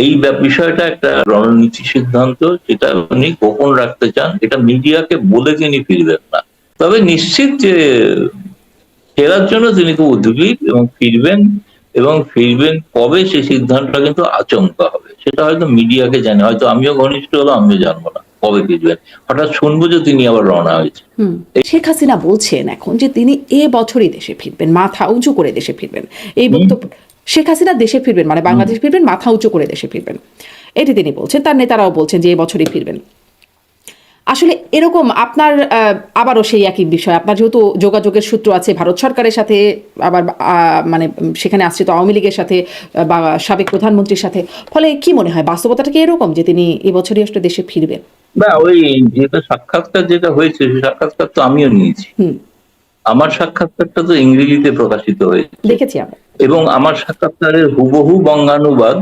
এই বিষয়টা একটা রণনীতি সিদ্ধান্ত, যেটা উনি গোপন রাখতে চান। এটা মিডিয়াকে বলে তিনি ফিরবেন না। তবে নিশ্চিত যে ফেরার জন্য তিনি খুব উদ্যোগী এবং ফিরবেন কবে সেই সিদ্ধান্তটা কিন্তু আচমকা হবে। সেটা হয়তো মিডিয়াকে জানে, হয়তো আমিও ঘনিষ্ঠ হলো, আমিও জানবো না কবে ফিরবেন। হঠাৎ শুনবো যে তিনি আবার রওনা হয়েছে। শেখ হাসিনা বলছেন এখন যে তিনি এ বছরই দেশে ফিরবেন, মাথা উঁচু করে দেশে ফিরবেন। এই বক্তব্য শেখ হাসিনা দেশে ফিরবেন মানে বাংলাদেশ ফিরবেন, মাথা উঁচু করে দেশে ফিরবেন, এটি তিনি বলছেন। তার নেতারাও বলছেন যে এ বছরই ফিরবেন। আসলে এরকম আপনার আবারও সেই একই বিষয়, আপনার যেহেতু যোগাযোগের সূত্র আছে ভারত সরকারের সাথে, আবার মানে সেখানে আশ্রিত আওয়ামী লীগের সাথে বা সাবেক প্রধানমন্ত্রীর সাথে, ফলে কি মনে হয় বাস্তবতাটা কি এরকম যে তিনি এবছরই আসলে দেশে ফিরবেন? না, ওই যেটা সাক্ষাৎকার যেটা হয়েছে, সেই সাক্ষাৎকার তো আমিও নিয়েছি। আমার সাক্ষাৎকারটা তো ইংরেজিতে প্রকাশিত হয়েছে, দেখেছি আমরা। এবং আমার সাক্ষাৎকারের হুবহু বঙ্গানুবাদ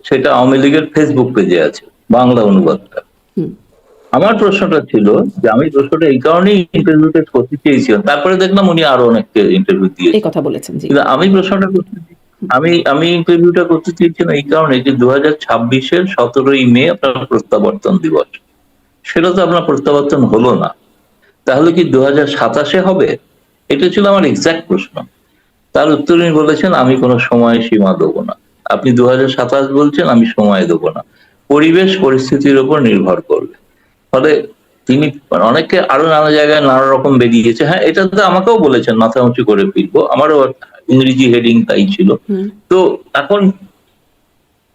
সেটা আওয়ামী লীগের ফেসবুক পেজে আছে, বাংলা অনুবাদটা। আমার প্রশ্নটা ছিল যে, আমি প্রশ্নটা এই কারণেই ইন্টারভিউটা করতে চেয়েছিলাম, তারপরে দেখলাম উনি আরো অনেককে ইন্টারভিউ এই দিয়েছেন, কথা বলেছেন। জি, কিন্তু আমি প্রশ্নটা করতে আমি ইন্টারভিউটা করতে চেয়েছিলাম এই কারণে যে 2026-এর 17ই মে আপনার প্রত্যাবর্তন দিবস, সেটা তো আপনার প্রত্যাবর্তন হলো না, তাহলে কি 2027-এ হবে? এটা ছিল আমার এক্সাক্ট প্রশ্ন। তার উত্তর উনি বলেছেন, আমি কোনো সময় সীমা দেবো না। আপনি 2027 বলছেন, আমি সময় দেবো না, পরিবেশ পরিস্থিতির উপর নির্ভর করবে। ফলে তিনি অনেকে আরো নানা জায়গায় নানা রকম বেরিয়েছে। হ্যাঁ, এটা তো আমাকেও বলেছেন মাথা উঁচু করে ফিরবো, আমারও ইংরেজি হেডিং তাই ছিল। তো এখন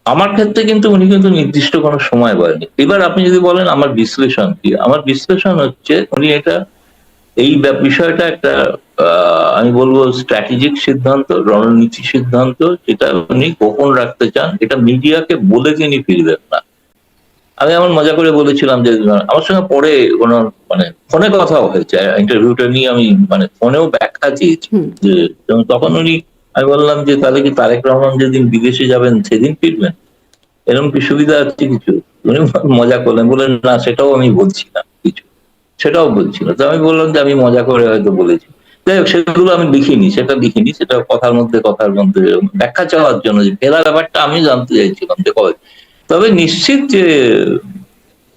আমার ক্ষেত্রে কিন্তু উনি কিন্তু নির্দিষ্ট কোনো সময় বলেনি। এবার আপনি যদি বলেন আমার বিশ্লেষণ কি, আমার বিশ্লেষণ হচ্ছে উনি এটা এই বিষয়টা একটা আমি বলবো স্ট্র্যাটেজিক সিদ্ধান্ত, রণনীতি সিদ্ধান্ত, যেটা উনি গোপন রাখতে চান। এটা মিডিয়াকে বলে তিনি ফিরবেন না। আমি এমন মজা করে বলেছিলাম যে আমার সঙ্গে পরে কোনো মানে ফোনে কথাও হয়েছে, ইন্টারভিউটা নিয়ে আমি মানে ফোনেও ব্যাখ্যা চেয়েছি যে, তখন উনি, আমি বললাম যে তাহলে কি তারেক রহমান যেদিন বিদেশে যাবেন সেদিন ফিরবেন, এরকম কি সুবিধা আছে কিছু? উনি মজা করলেন, বললেন না সেটাও আমি বলছি না কিছু, সেটাও বলছি না। তো আমি বললাম যে আমি মজা করে হয়তো বলেছি। যাই হোক, সেগুলো আমি লিখিনি, সেটা কথার মধ্যে ব্যাখ্যা চাওয়ার জন্য যে ফেরার ব্যাপারটা আমি জানতে চাইছিলাম যে কবে। তবে নিশ্চিত যে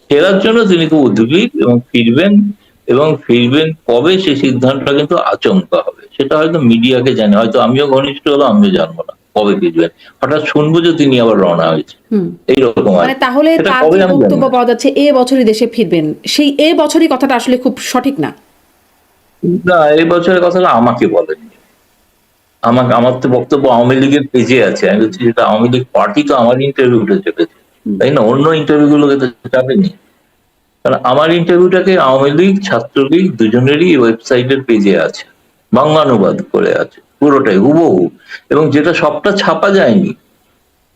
ফেরার জন্য তিনি খুব উদ্যোগী এবং ফিরবেন কবে সেই সিদ্ধান্তটা কিন্তু আচমকা হবে। সেটা হয়তো মিডিয়াকে জানে, হয়তো আমিও ঘনিষ্ঠ হলো, আমিও জানবো না কবে ফিরবেন। হঠাৎ শুনবো যে তিনি আবার রওনা হয়েছে, এইরকম আর মানে তাহলে সেটা তার কবে যে আমি জানি বক্তব্য না। পাওয়া যাচ্ছে এ বছরই দেশে ফিরবেন, সেই এ বছরই কথাটা আসলে খুব সঠিক না। না, এই বছরের কথাটা আমাকে বলেনি। আমার তো বক্তব্য আওয়ামী লীগের পেজে আছে। আমি বলছি যেটা আওয়ামী লীগ পার্টি তো আমার ইন্টারভিউটা চেপেছে, তাই না? অন্য ইন্টারভিউ গুলোকে তো চাপেনি। কারণ আমার ইন্টারভিউটাকে আওয়ামী লীগ ছাত্রলীগ দুজনেরই ওয়েবসাইটের পেজে আছে, বাংলানুবাদ করে আছে পুরোটাই হুবহু, এবং যেটা সবটা ছাপা যায়নি।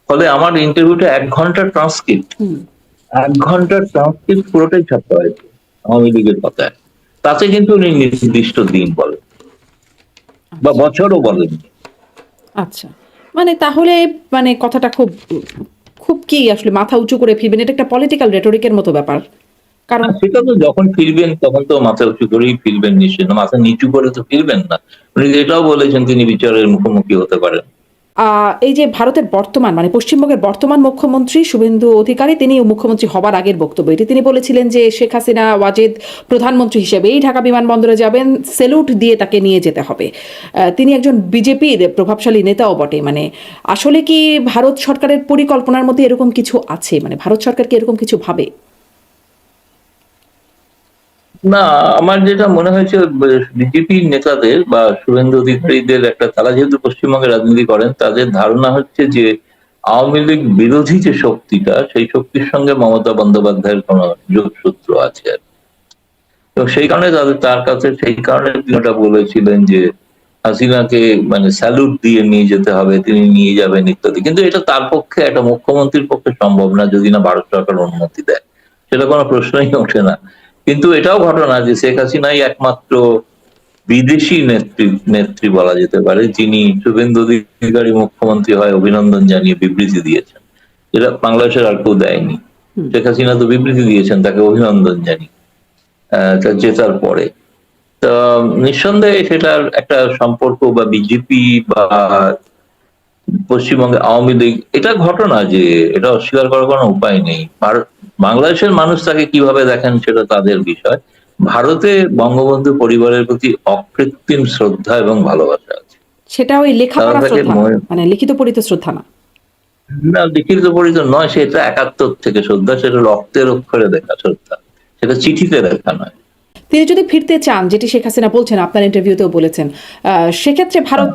ফলে আমার ইন্টারভিউটা 1 ঘন্টার ট্রান্সক্রিপ্ট, 1 ঘন্টার ট্রান্সক্রিপ্ট পুরোটাই ছাপা হয়েছে আওয়ামী লীগের কথায়। তাতে কিন্তু উনি নির্দিষ্ট দিন বলেন বা বছরও বলেন। আচ্ছা, মানে তাহলে মানে কথাটা খুব খুব কি আসলে মাথা উঁচু করে ফিরবেন, এটা একটা পলিটিক্যাল রেটরিকের মতো ব্যাপার। কারণ সেটা তো যখন ফিরবেন তখন তো মাথা উঁচু করেই ফিরবেন, নিশ্চয় না মাথা নিচু করে তো ফিরবেন না। উনি এটাও বলেছেন তিনি বিচারের মুখোমুখি হতে পারেন। এই যে ভারতের বর্তমান মানে পশ্চিমবঙ্গের বর্তমান মুখ্যমন্ত্রী শুভেন্দু অধিকারী, তিনি মুখ্যমন্ত্রী হবার আগের বক্তব্য এটি তিনি বলেছিলেন যে শেখ হাসিনা ওয়াজেদ প্রধানমন্ত্রী হিসেবেই ঢাকা বিমানবন্দরে যাবেন, সেলুট দিয়ে তাকে নিয়ে যেতে হবে। তিনি একজন বিজেপির প্রভাবশালী নেতাও বটে। মানে আসলে কি ভারত সরকারের পরিকল্পনার মধ্যে এরকম কিছু আছে? মানে ভারত সরকার কি এরকম কিছু ভাবে? না, আমার যেটা মনে হয়েছে বিজেপি নেতাদের বা শুভেন্দু অধিকারীদের একটা, তারা যেহেতু পশ্চিমবঙ্গে রাজনীতি করেন, তাদের ধারণা হচ্ছে যে আওয়ামী লীগ বিরোধী যে শক্তিটা, সেই শক্তির সঙ্গে মমতা বন্দ্যোপাধ্যায়ের কোন যোগসূত্র আছে আর কি। তো সেই কারণে তার কাছে সেই কারণে তিনি ওটা বলেছিলেন যে হাসিনাকে মানে স্যালুট দিয়ে নিয়ে যেতে হবে, তিনি নিয়ে যাবেন ইত্যাদি। কিন্তু এটা তার পক্ষে, একটা মুখ্যমন্ত্রীর পক্ষে সম্ভব না যদি না ভারত সরকার অনুমতি দেয়, সেটা কোনো প্রশ্নই ওঠে না। কিন্তু এটাও ঘটনা যে শেখ হাসিনাই একমাত্র বিদেশি নেত্রী বলা যেতে পারে যিনি শুভেন্দু অধিকারী মুখ্যমন্ত্রী হয় অভিনন্দন জানিয়ে বিবৃতি দিয়েছেন, যেটা বাংলাদেশের আর কেউ দেয়নি। শেখ হাসিনা তো বিবৃতি দিয়েছেন তাকে অভিনন্দন জানিয়ে তার জেতার পরে। তো নিঃসন্দেহে সেটার একটা সম্পর্ক বা বিজেপি বা পশ্চিমবঙ্গে আওয়ামী লীগ, এটা ঘটনা, যে এটা অস্বীকার করার কোনো উপায় নেই। আর বাংলাদেশের মানুষ তাকে কিভাবে দেখেন সেটা তাদের বিষয়। ভারতে বঙ্গবন্ধু পরিবারের প্রতি অকৃত্রিম শ্রদ্ধা এবং ভালোবাসা আছে। সেটা ওই তারা লেখাপড়া তাকে শ্রদ্ধা না, মানে লিখিত পড়িত শ্রদ্ধা না। না, লিখিত পরিচিত নয়, সেটা একাত্তর থেকে শ্রদ্ধা, সেটা রক্তের অক্ষরে লেখা শ্রদ্ধা, সেটা চিঠিতে লেখা নয়। তিনি যদি ফিরতে চান, যেটি শেখ হাসিনা বলছেন, আপনার ইন্টারভিউতেও বলেছেন, সেক্ষেত্রে ভারত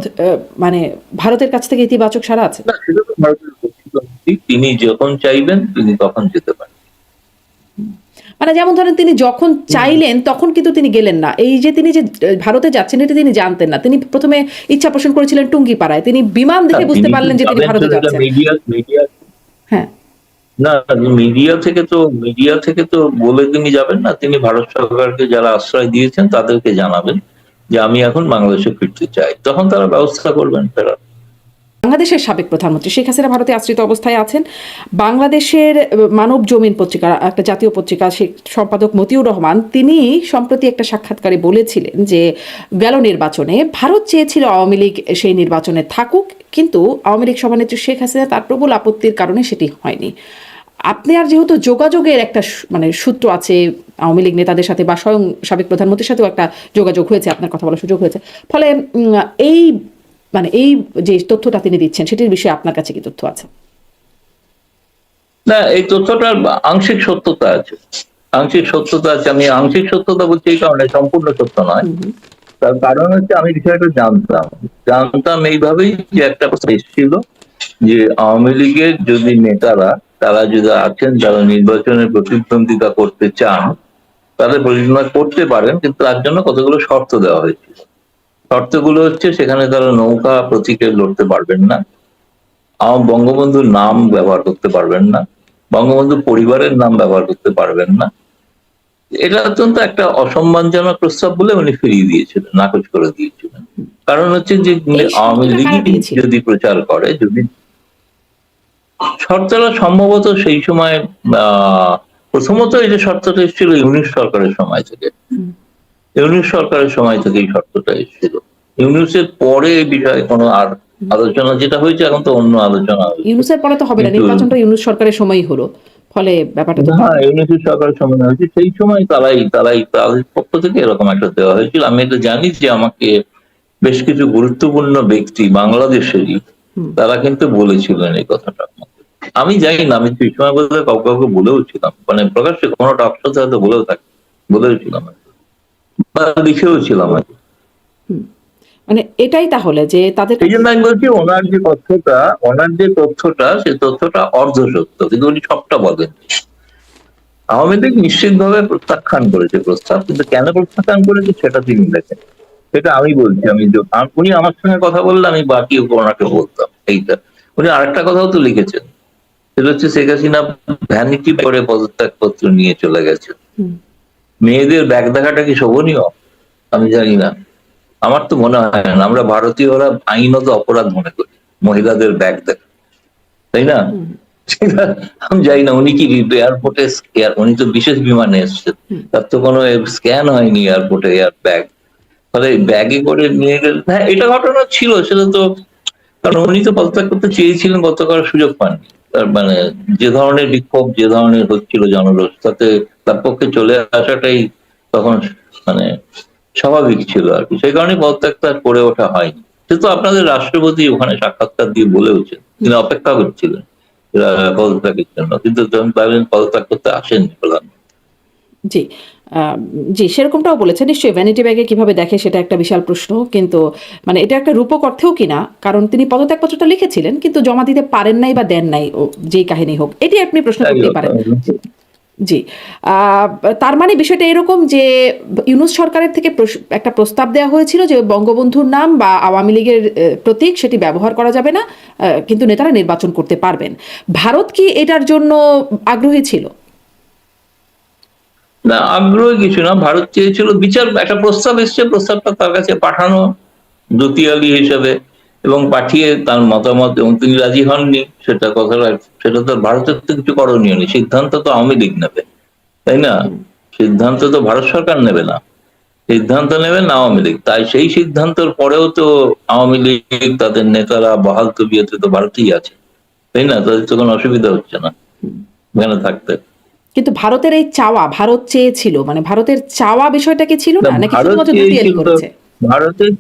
মানে ভারতের কাছ থেকে ইতিবাচক সাড়া আছে? না, সেটা তো ভারতের ব্যক্তিগত দিক। তিনি যখন চাইবেন তিনি তখন যেতে পারেন। মানে যেমন ধরেন তিনি যখন চাইলেন তখন কিন্তু তিনি গেলেন না। এই যে তিনি যে ভারতে যাচ্ছেন এটা তিনি জানতেন না। তিনি প্রথমে ইচ্ছা পোষণ করেছিলেন টুঙ্গিপাড়ায়, তিনি বিমান দেখে বুঝতে তিনি তো পারলেন যে তিনি যাবেন, ভারতে সেটা যাচ্ছেন। মিডিয়া মিডিয়া হ্যাঁ। না, মিডিয়া থেকে তো বলে তিনি যাবেন না। তিনি ভারত সরকারকে, যারা আশ্রয় দিয়েছেন তাদেরকে জানাবেন যে আমি এখন বাংলাদেশে ফিরতে চাই, তখন তারা ব্যবস্থা করবেন ফেরার। বাংলাদেশের সাবেক প্রধানমন্ত্রী শেখ হাসিনা ভারতে আশ্রিত অবস্থায় আছেন। বাংলাদেশের মানব জমিন পত্রিকা, একটা জাতীয় পত্রিকা, সম্পাদক মতিউর রহমান, তিনি সম্প্রতি একটা সাক্ষাৎকারে বলেছিলেন যে গেল নির্বাচনে ভারত চেয়েছিল আওয়ামী লীগ সেই নির্বাচনে থাকুক, কিন্তু আওয়ামী লীগ সভানেত্রী শেখ হাসিনা তার প্রবল আপত্তির কারণে সেটি হয়নি। আপনি আর যেহেতু যোগাযোগের একটা মানে সূত্র আছে আওয়ামী লীগ নেতাদের সাথে, বা স্বয়ং সাবেক প্রধানমন্ত্রীর সাথেও একটা যোগাযোগ হয়েছে, আপনার কথা বলার সুযোগ হয়েছে, ফলে এই মানে এই যে তথ্যটা তিনি দিচ্ছেন সেটির বিষয়ে আপনার কাছে কি তথ্য আছে? না, এই তথ্যটার আংশিক সত্যতা আছে। আমি আংশিক সত্যতা বলছি এই কারণে, সম্পূর্ণ সত্য নয়। তার কারণ হচ্ছে আমি বিষয়টা জানতাম এইভাবেই, যে একটা কথা এসেছিল যে আওয়ামী লীগের যদি নেতারা, তারা যদি আছেন যারা নির্বাচনের প্রতিদ্বন্দ্বিতা করতে চান, তাদের প্রতিদ্বন্দ্বিতা করতে পারেন, কিন্তু তার জন্য কতগুলো শর্ত দেওয়া হয়েছিল। শর্তগুলো হচ্ছে, সেখানে তারা নৌকা প্রতীকে লড়তে পারবেন না, বঙ্গবন্ধুর নাম ব্যবহার করতে পারবেন না, বঙ্গবন্ধু পরিবারের নাম ব্যবহার করতে পারবেন না। এটা অত্যন্ত একটা অসম্মানজনক প্রস্তাব বলে উনি ফিরিয়ে দিয়েছিলেন, নাকচ করে দিয়েছিলেন। কারণ হচ্ছে যে এই আওয়ামী শর্তটা কারা লীগই দিয়েছিল? যদি প্রচার করে, যদি শর্তটা সম্ভবত সেই সময় প্রথমত এই যে শর্তটা এসেছিল ইউনিট সরকারের সময় থেকে, এই শর্তটা এসেছিল। ইউনিসের পরে এই বিষয়ে কোনো আর আলোচনা যেটা হয়েছে, এখন তো অন্য আলোচনা হয়েছে। ইউনূসের পরে তো হবে না, কিন্তু নির্বাচনটা ইউনূস সরকারের সময়ই হলো, ফলে ব্যাপারটা তো হ্যাঁ, ইউনিসের সরকারের সময় হয়েছে, সেই সময় তাদের পক্ষ থেকে এরকম একটা দেওয়া হয়েছিল। আমি এটা জানি যে আমাকে বেশ কিছু গুরুত্বপূর্ণ ব্যক্তি বাংলাদেশেরই, তারা কিন্তু বলেছিলেন এই কথাটা। আমি জানি না, আমি সেই সময় বলতে কাউকে কাউকে বলেও ছিলাম, মানে প্রকাশ্যে কোনো টকশোতে হয়তো বলেওছিলাম, বা লিখেও ছিলাম আর কি। মানে এটাই তাহলে যে তাদের এই জন্য আমি বলছি, ওনার যে তথ্যটা সেই তথ্যটা অর্ধ সত্য, কিন্তু উনি সবটা বলেন। আওয়ামী লীগ নিশ্চিতভাবে প্রত্যাখ্যান করেছে প্রস্তাব, কিন্তু কেন প্রত্যাখ্যান করেছে সেটা তিনি দেখেন। সেটা আমি বলছি, উনি আমার সঙ্গে কথা বললে আমি বাকি ওনাকে বলতাম এইটা। উনি আরেকটা কথাও তো লিখেছেন, সেটা হচ্ছে শেখ হাসিনা ভ্যানিটি করে পদত্যাগ পত্র নিয়ে চলে গেছে। মেয়েদের ব্যাগ দেখাটা কি শোভনীয়? আমি জানি না, আমার তো মনে হয় না। আমরা ভারতীয়রা আইনত অপরাধ মনে করি মহিলাদের ব্যাগ দেখা, তাই না? সেটা আমি জানি না, উনি কি এয়ারপোর্টে, উনি তো বিশেষ বিমানে এসছেন, তার তো কোনো স্ক্যান হয়নি এয়ারপোর্টে ব্যাগ, ফলে ব্যাগে করে নিয়ে গেলেন। হ্যাঁ, এটা ঘটনা ছিল, সেটা তো, কারণ উনি তো পদত্যাগ করতে চেয়েছিলেন, গতকাল সুযোগ পাননি। তার মানে যে ধরনের বিক্ষোভ, যে ধরনের হচ্ছিল জনরোষ, তাতে তার পক্ষে চলে আসাটাই তখন মানে স্বাভাবিক ছিল আর কি। সেই কারণে পদত্যাগটা করে ওঠা হয়নি। কিন্তু আপনাদের রাষ্ট্রপতি ওখানে সাক্ষাৎকার দিয়ে বলেওছেন তিনি অপেক্ষা করছিলেন পদত্যাগের জন্য, কিন্তু যখন পদত্যাগ করতে আসেননি প্রধানমন্ত্রী। জি, জি, সেরকমটাও বলেছে। নিশ্চয়ই ভ্যানিটি ব্যাগে কিভাবে দেখে সেটা একটা বিশাল প্রশ্ন, কিন্তু মানে এটা একটা রূপক অর্থেও কিনা, কারণ তিনি পদত্যাগপত্রটা লিখেছিলেন কিন্তু জমা দিতে পারেন নাই বা দেন নাই, যেই কাহিনী হোক, এটি আপনি প্রশ্ন করতেই পারেন। জি, তার মানে বিষয়টা এরকম যে ইউনূস সরকারের থেকে একটা প্রস্তাব দেওয়া হয়েছিল যে বঙ্গবন্ধুর নাম বা আওয়ামী লীগের প্রতীক সেটি ব্যবহার করা যাবে না, কিন্তু নেতারা নির্বাচন করতে পারবেন। ভারত কি এটার জন্য আগ্রহী ছিল? না, আগ্রহী কিছু না। ভারত চেয়েছিল বিচার, একটা প্রস্তাব এসছে, প্রস্তাবটা তার কাছে পাঠানো দতিয়ালি হিসেবে, এবং পাঠিয়ে তার মতামত, এবং তিনি রাজি হননি, সেটা তো ভারতের তো কিছু করণীয় নেই। সিদ্ধান্ত তো আওয়ামী লীগ নেবে, তাই না? সিদ্ধান্ত তো ভারত সরকার নেবে না। সিদ্ধান্ত নেবেন আওয়ামী লীগ, তাই সেই সিদ্ধান্তের পরেও তো আওয়ামী লীগ তাদের নেতারা বহাল তবিয়তে তো ভারতেই আছে, তাই না? তাদের তো কোনো অসুবিধা হচ্ছে না এখানে থাকতে। কিন্তু ভারতের এই চাওয়া, ভারত চেয়েছিল, মানে ভারতের চাওয়া বিষয়টা কি ছিল না, না, নাকি ভারত শুধুমাত্র দুপিয়ালি চেয়েছিল, করেছে? ভারতের,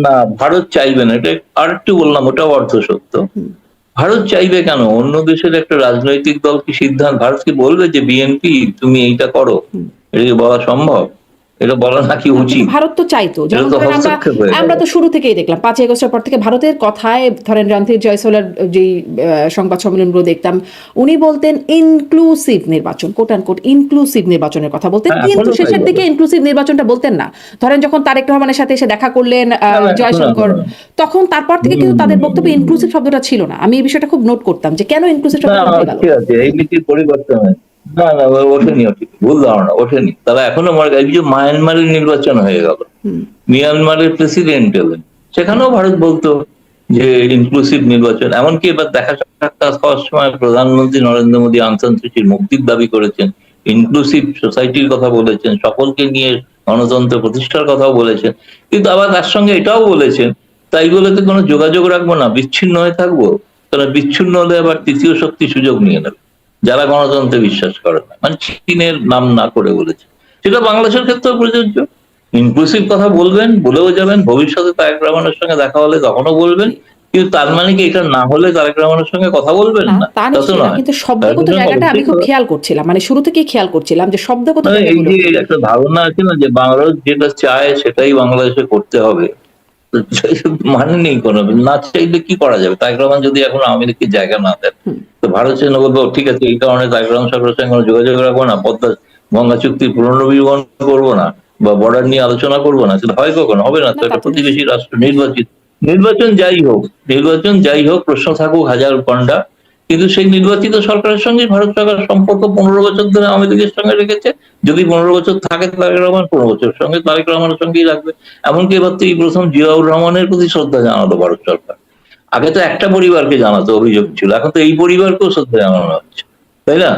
না ভারত চাইবে না, এটা আর একটু বললাম, ওটাও অর্ধ সত্য। ভারত চাইবে কেন? অন্য দেশের একটা রাজনৈতিক দল কি সিদ্ধান্ত, ভারত কি বলবে যে বিএনপি তুমি এইটা করো? এটা কি বলা সম্ভব? এটা বলা নাকি না, কিন্তু উচিত? ভারত তো চাইতো, এটা যেমন তো ধরেন আমরা হস্তক্ষেপ হয়ে গেল। আমরা তো শুরু থেকেই দেখলাম 5ই আগস্টের পর থেকে ভারতের কথায়, ধরেন রণধীর জয়সওয়ালের যে সংবাদ সম্মেলনগুলো দেখতাম, উনি বলতেন ইনক্লুসিভ নির্বাচন, কোট অ্যান্ড কোট ইনক্লুসিভ নির্বাচনের কথা বলতেন, হ্যাঁ, কিন্তু এখনো তাই শেষের বলে। দিকে ইনক্লুসিভ নির্বাচনটা বলতেন না। ধরেন যখন তারেক রহমানের সাথে এসে দেখা করলেন না, না, এখনো জয়শঙ্কর, এখনো তখন তারপর থেকে কিন্তু তাদের বক্তব্যে ইনক্লুসিভ শব্দটা ছিল না। আমি এই বিষয়টা খুব নোট করতাম যে কেন ইনক্লুসিভ না, শব্দটা উঠে গেল। ঠিক আছে, এই নীতির পরিবর্তন হয়। না না, ওঠেনি, ওঠেনি, ভুল ধারণা, ওঠেনি। তারা এখনো মনে করে, এই যে মায়ানমারের নির্বাচন হয়ে গেল, মিয়ানমারের প্রেসিডেন্ট এলেন, সেখানেও ভারত বলতো যে ইনক্লুসিভ নির্বাচন। এমনকি এবার দেখা সাক্ষাৎ হওয়ার সময় প্রধানমন্ত্রী নরেন্দ্র মোদী আং সান সুচির মুক্তির দাবি করেছেন, ইনক্লুসিভ সোসাইটির কথা বলেছেন, সকলকে নিয়ে গণতন্ত্র প্রতিষ্ঠার কথাও বলেছেন। কিন্তু আবার তার সঙ্গে এটাও বলেছেন, তাই বলে তো কোনো যোগাযোগ রাখবো না, বিচ্ছিন্ন হয়ে থাকবো? কারণ বিচ্ছিন্ন হলে আবার তৃতীয় শক্তি সুযোগ নিয়ে নেবে, যারা গণতন্ত্রে বিশ্বাস করে না, মানে চীনের নাম না করে বলেছে। সেটা বাংলাদেশের ক্ষেত্রেও প্রযোজ্য। ইনক্লুসিভ কথা বলবেন, বলেও যাবেন, ভবিষ্যতে তারেক রহমানের সঙ্গে দেখা হলে তখনও বলবেন। কিন্তু তার মানে কি এটা না হলে তারেক রহমানের সঙ্গে কথা বলবেন না, না? তা তা তো নিশ্চয়ই না, নয়। কিন্তু তারেক শব্দগত রহমান জায়গাটা আমি অবশ্যই খুব খেয়াল করছিলাম, মানে শুরু থেকেই খেয়াল করছিলাম যে শব্দগত মানে এই জায়গাগুলো যে কি। একটা ধারণা আছে না যে বাংলাদেশ যেটা চায় সেটাই বাংলাদেশে করতে হবে, তো মানে নেই কোনো। না চাইলে কি করা যাবে? তারেক রহমান যদি এখন আওয়ামী লীগকে জায়গা না দেন, তো ভারত সেনা বলবো ঠিক আছে, এই কারণে তারেক রহমান সরকারের সঙ্গে কোনো যোগাযোগ রাখবো না, পদ্মা গঙ্গা চুক্তির পুনর্নবীকরণ করবো না, বা বর্ডার নিয়ে আলোচনা করবো না। সেটা হয় কখনো? হবে না তো। না, তা এটা তো প্রতিবেশী নিশ্চয়ই। রাষ্ট্র, নির্বাচিত। নির্বাচন যাই হোক, নির্বাচন যাই হোক, প্রশ্ন থাকুক হাজার পান্ডা, কিন্তু সেই নির্বাচিত সরকারের সঙ্গে ভারত সরকার সম্পর্ক 15 বছর ধরে আওয়ামী লীগের সঙ্গে রেখেছে। যদি 15 বছর থাকে তারেক রহমান, 15 বছর সঙ্গে তারেক রহমানের সঙ্গেই রাখবে। এমনকি এবার তো এই প্রথম জিয়াউর রহমানের প্রতি শ্রদ্ধা জানালো ভারত সরকার। আগে তো একটা পরিবারকে জানাতো, অভিযোগ ছিল, এখন তো এই পরিবারকেও শ্রদ্ধা জানানো হচ্ছে, তাই না?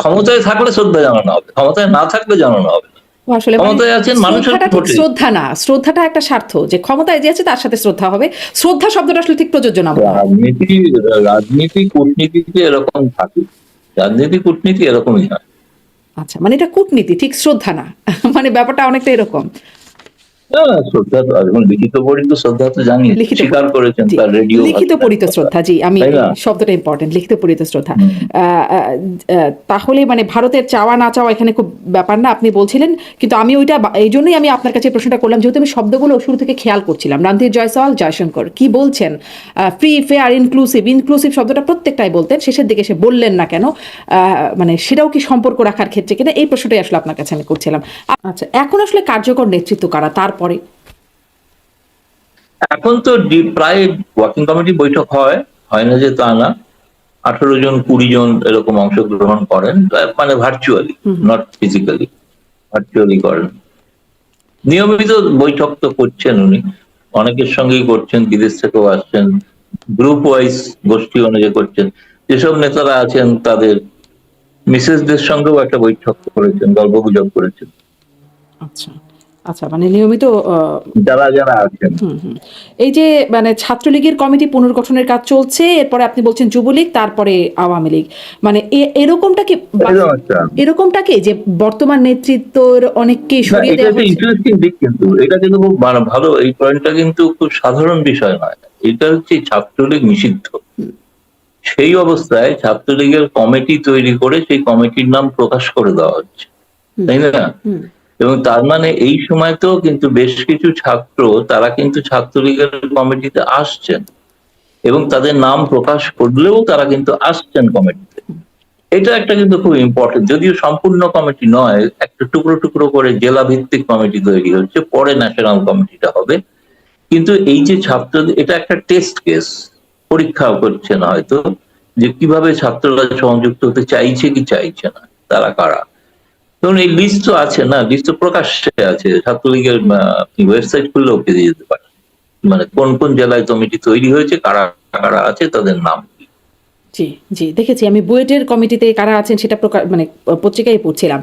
ক্ষমতায় থাকলে শ্রদ্ধা জানানো হবে, ক্ষমতায় না থাকলে জানানো হবে না। ও আসলে মানে ক্ষমতায় আছেন মানুষের শ্রদ্ধাটা ঠিক ভোটে। শ্রদ্ধা না, শ্রদ্ধাটা একটা স্বার্থ, যে ক্ষমতায় যে আছে তার সাথে শ্রদ্ধা হবে। শ্রদ্ধা শব্দটা আসলে ঠিক প্রযোজ্য না মনে হয়। রাজনীতি, রাজনীতি কূটনীতিতে এরকম থাকে, রাজনীতি কূটনীতি এরকমই হয়। আচ্ছা, মানে এটা কূটনীতি, ঠিক শ্রদ্ধা না। মানে ব্যাপারটা অনেকটা এরকম। না, শ্রদ্ধা তো এখন লিখিত পড়িত শ্রদ্ধা তো জানিয়েছে, লিখিত স্বীকার করেছেন জি, তার রেডিও লিখিত ভাষণের পরিত কথা, শ্রদ্ধা, জি, আমি তাই এই না? শব্দটা ইম্পর্টেন্ট, লিখিত পরিত শ্রদ্ধা। হুম। তাহলে মানে ভারতের চাওয়া না চাওয়া এখানে খুব ব্যাপার না, আপনি বলছিলেন। কিন্তু আমি ওইটা এই জন্যই আমি আপনার কাছে প্রশ্নটা করলাম, যেহেতু আমি শব্দগুলো শুরু থেকে খেয়াল করছিলাম। রণধীর জয়সওয়াল, জয়শঙ্কর কি বলছেন, ফ্রি, ফেয়ার, ইনক্লুসিভ, ইনক্লুসিভ শব্দটা প্রত্যেকটাই বলতেন, শেষের দিকে সে বললেন না কেন? মানে সেটাও কি সম্পর্ক রাখার ক্ষেত্রে কিনা, এই প্রশ্নটাই আসলে আপনার কাছে আমি করছিলাম। আচ্ছা, এখন আসলে কার্যকর নেতৃত্ব কারা তারপরে? এখন তো প্রায় ওয়ার্কিং কমিটি বৈঠক হয়, হয় না যে তা না, 18 জন 20 জন এরকম অংশগ্রহণ করেন, মানে ভার্চুয়ালি, নট ফিজিক্যালি, ভার্চুয়ালি করেন। নিয়মিত বৈঠক তো করছেন উনি, অনেকের সঙ্গেই করছেন, বিদেশ থেকেও আসছেন, গ্রুপ ওয়াইজ গোষ্ঠী অনুযায়ী করছেন। যেসব নেতারা আছেন তাদের মিসেসদের সঙ্গেও একটা বৈঠক করেছেন, গল্প গুজব করেছেন, আচ্ছা, আচ্ছা, মানে নিয়মিত। যারা যারা আছেন। এই যে মানে ছাত্রলীগের কমিটি পুনর্গঠনের কাজ চলছে, এরপরে আপনি বলছেন যুবলীগ, তারপরে আওয়ামী লীগ, মানে এরকমটা কি, এরকম একটা, এরকমটা কি যে বর্তমান নেতৃত্বর অনেককে না সরিয়ে এটা দেওয়া একটা হচ্ছে? ইন্টারেস্টিং দিক, কিন্তু এটা কিন্তু খুব ভালো, এই পয়েন্টটা কিন্তু খুব সাধারণ বিষয় নয়। এটা হচ্ছে ছাত্রলীগ নিষিদ্ধ, সেই অবস্থায় ছাত্রলীগের কমিটি তৈরি করে সেই কমিটির নাম প্রকাশ করে দেওয়া হচ্ছে, তাই না? এবং তার মানে এই সময়তেও কিন্তু বেশ কিছু ছাত্র, তারা কিন্তু ছাত্রলীগের কমিটিতে আসছেন, এবং তাদের নাম প্রকাশ করলেও তারা কিন্তু আসছেন কমিটিতে। এটা একটা কিন্তু খুব ইম্পর্টেন্ট, যদিও সম্পূর্ণ কমিটি নয়, একটা টুকরো টুকরো করে জেলা ভিত্তিক কমিটি তৈরি হচ্ছে, পরে ন্যাশনাল কমিটিটা হবে। কিন্তু এই যে ছাত্রদের, এটা একটা টেস্ট কেস, পরীক্ষাও করছেন হয়তো, যে কিভাবে ছাত্ররা সংযুক্ত হতে চাইছে কি চাইছে না, তারা কারা। ধরুন এই লিস্ট তো আছে না, লিস্ট তো প্রকাশ্যে আছে, ছাত্রলীগের ওয়েবসাইট খুললেও পেয়ে যেতে পারে, মানে কোন কোন জেলায় কমিটি তৈরি হয়েছে, কারা কারা আছে, তাদের নাম কি। জি, জি, দেখেছি আমি বুয়েটের কমিটিতে কারা আছেন সেটা মানে পত্রিকায় পড়ছিলাম।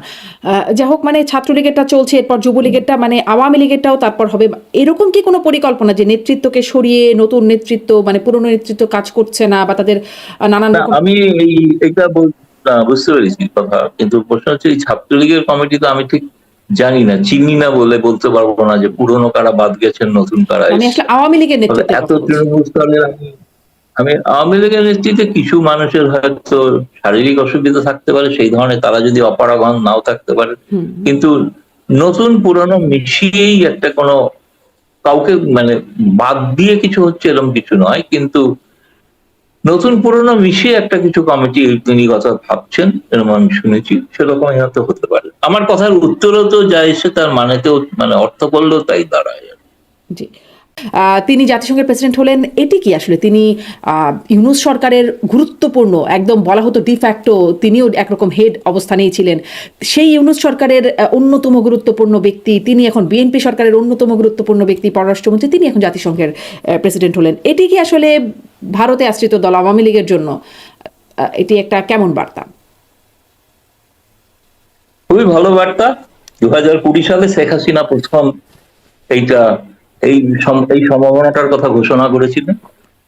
যা হোক মানে ছাত্রলীগেরটা চলছে, এরপর যুবলীগেরটা মানে আওয়ামী লীগেরটাও তারপর হবে। এরকম কি কোনো পরিকল্পনা যে নেতৃত্বকে সরিয়ে নতুন নেতৃত্ব মানে পুরনো নেতৃত্ব কাজ করছে না বা তাদের নানান না রকম আমি এই এটা বুঝতে পেরেছি কথা, কিন্তু প্রশ্ন হচ্ছে এই ছাত্রলীগের কমিটি তো আমি ঠিক জানি না, চিনি না বলে বলতে পারবো না যে পুরনো কারা বাদ গেছেন নতুন কারা আমি আসলে এসছেন। আওয়ামী লীগের তবে নেতৃত্বের এত কথা বলছি। তৃণমূল স্তরের আমি আমি আওয়ামী লীগের নেতৃত্বে কিছু মানুষের হয়তো শারীরিক অসুবিধা থাকতে পারে, সেই ধরনের তারা যদি অপারগন নাও থাকতে পারে, হুম, কিন্তু নতুন পুরনো মিশিয়েই একটা কোনো কাউকে মানে বাদ দিয়ে কিছু হচ্ছে এরকম কিছু নয়, কিন্তু নতুন পুরনো মিশিয়ে একটা কিছু কমিটি তিনি কথা ভাবছেন এরকম আমি শুনেছি, সেরকম হয়তো হতে পারে। আমার কথার উত্তরও তো যা এসে তার মানেতেও মানে অর্থ করলেও তাই দাঁড়ায়। জি। তিনি জাতিসংঘের প্রেসিডেন্ট হলেন, এটি কি আসলে তিনি ইউনূস সরকারের গুরুত্বপূর্ণ একদম বলা হতো ডিফ্যাক্টো তিনিও একরকম হেড অবস্থানেই ছিলেন। সেই ইউনূস সরকারের অন্যতম গুরুত্বপূর্ণ ব্যক্তি, তিনি এখন বিএনপি সরকারের অন্যতম গুরুত্বপূর্ণ ব্যক্তি, পররাষ্ট্রমন্ত্রী, তিনি এখন জাতিসংঘের প্রেসিডেন্ট হলেন। এটি কি আসলে ভারতে আশ্রিত দল আওয়ামী লীগের জন্য এটি একটা কেমন বার্তা? খুবই ভালো বার্তা। 2020 সালে শেখ হাসিনা প্রথম এইটা এই সম্ভাবনাটার কথা ঘোষণা করেছিলেন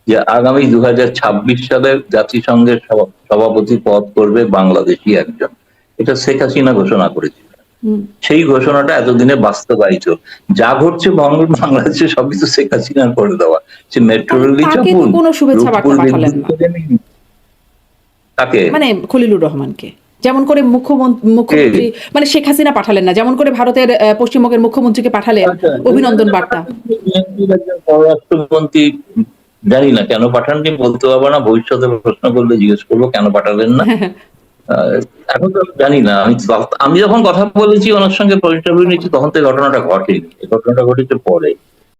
যে আগামী 2026 সালে জাতিসংঘের সভাপতি পদ করবে বাংলাদেশি একজন। এটা শেখ হাসিনা ঘোষণা করেছিলেন। হুম। সেই ঘোষণাটা এতদিনে বাস্তবায়িত। যা ঘটছে বাংলাদেশে সবই তো শেখ হাসিনার করে দেওয়া। সে মেট্রো রেল তাকে তো চাপুন, কোনো শুভেচ্ছা রূপপুর বার্তা পাঠালেন বিদ্যুৎ না, কেন্দ্রে নিন, তাকে মানে খলিলুর রহমানকে। যেমন করে কে মুখ্যমন্ত্রী মানে শেখ হাসিনা পাঠালেন না, যেমন করে ভারতের পশ্চিমবঙ্গের মুখ্যমন্ত্রীকে পাঠালেন আচ্ছা, অভিনন্দন বার্তা। বিএনপির একজন পররাষ্ট্রমন্ত্রী, জানি না কেন পাঠাননি, বলতে পারবো না, ভবিষ্যতে প্রশ্ন করলে জিজ্ঞেস করবো কেন পাঠালেন না। আহ, এখন তো আমি জানি না, আমি যখন কথা বলেছি ওনার সঙ্গে ইন্টারভিউ নিয়েছি তখন তো এই ঘটনাটা ঘটেনি, এই ঘটনাটা ঘটেছে পরে।